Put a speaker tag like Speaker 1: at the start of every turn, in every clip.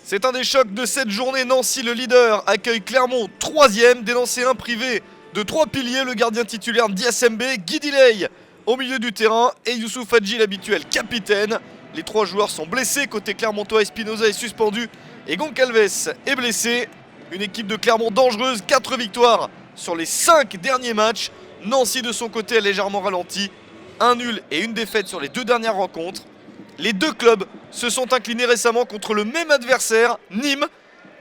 Speaker 1: C'est un des chocs de cette journée. Nancy, le leader, accueille Clermont, 3ème. Des Nancéens privés de 3 piliers, le gardien titulaire Ndiasembe, Guy Delay au milieu du terrain et Youssouf Hadji, l'habituel capitaine. Les 3 joueurs sont blessés. Côté clermontois, Espinoza est suspendu et Goncalves est blessé. Une équipe de Clermont dangereuse, 4 victoires sur les 5 derniers matchs. Nancy de son côté est légèrement ralenti. Un nul et une défaite sur les 2 dernières rencontres. Les 2 clubs se sont inclinés récemment contre le même adversaire, Nîmes.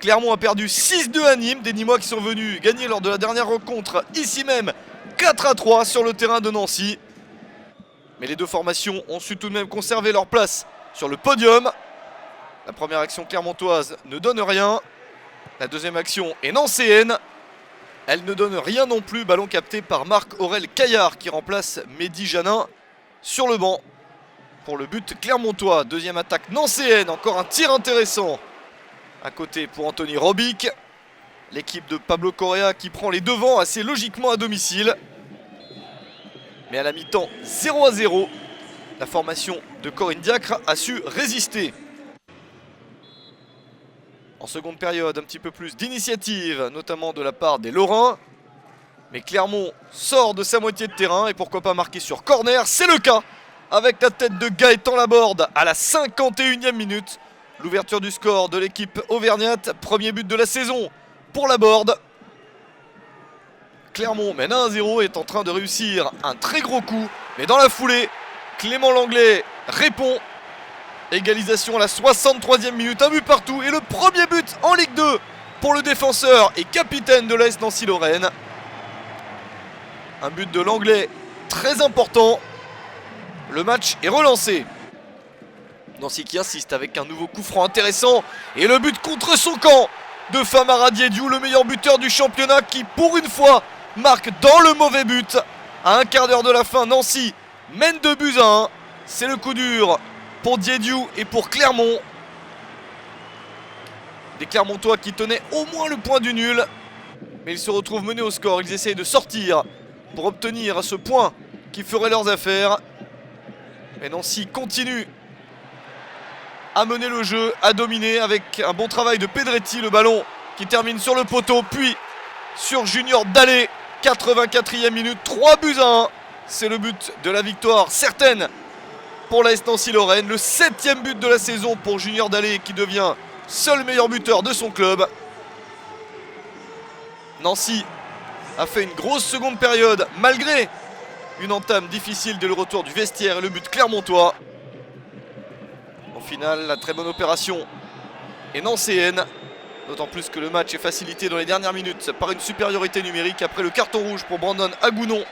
Speaker 1: Clermont a perdu 6-2 à Nîmes, des Nîmois qui sont venus gagner lors de la dernière rencontre, ici même, 4-3 sur le terrain de Nancy. Mais les 2 formations ont su tout de même conserver leur place sur le podium. La première action clermontoise ne donne rien. La deuxième action est nancéenne. Elle ne donne rien non plus, ballon capté par Marc-Aurel Caillard qui remplace Mehdi Janin sur le banc. Pour le but clermontois, deuxième attaque nancéenne, encore un tir intéressant. À côté pour Anthony Robic. L'équipe de Pablo Correa qui prend les devants assez logiquement à domicile. Mais à la mi-temps 0-0, la formation de Corinne Diacre a su résister. En seconde période, un petit peu plus d'initiative, notamment de la part des Lorrains. Mais Clermont sort de sa moitié de terrain et pourquoi pas marquer sur corner, c'est le cas avec la tête de Gaëtan Laborde à la 51e minute. L'ouverture du score de l'équipe auvergnate, premier but de la saison pour Laborde. Clermont mène 1-0 et est en train de réussir un très gros coup. Mais dans la foulée, Clément Langlais répond. Égalisation à la 63e minute, un but partout et le premier but en Ligue 2 pour le défenseur et capitaine de l'AS Nancy-Lorraine. Un but de Langlais très important. Le match est relancé. Nancy qui insiste avec un nouveau coup franc intéressant et le but contre son camp de Famara Diédhiou, le meilleur buteur du championnat qui pour une fois marque dans le mauvais but. À un quart d'heure de la fin, Nancy mène 2-1. C'est le coup dur pour Diédhiou et pour Clermont. Des Clermontois qui tenaient au moins le point du nul. Mais ils se retrouvent menés au score. Ils essayent de sortir pour obtenir ce point qui ferait leurs affaires. Mais Nancy continue à mener le jeu, à dominer avec un bon travail de Pedretti. Le ballon qui termine sur le poteau, puis sur Junior Dallé. 84e minute, 3-1. C'est le but de la victoire certaine pour l'AS Nancy-Lorraine. Le 7e but de la saison pour Junior Dallé qui devient seul meilleur buteur de son club. Nancy a fait une grosse seconde période malgré une entame difficile dès le retour du vestiaire et le but clermontois. Au final, la très bonne opération est nancéenne. D'autant plus que le match est facilité dans les dernières minutes par une supériorité numérique après le carton rouge pour Brandon Agounon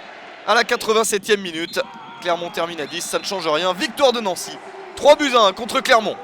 Speaker 1: à la 87e minute. Clermont termine à 10, ça ne change rien. Victoire de Nancy, 3-1 contre Clermont.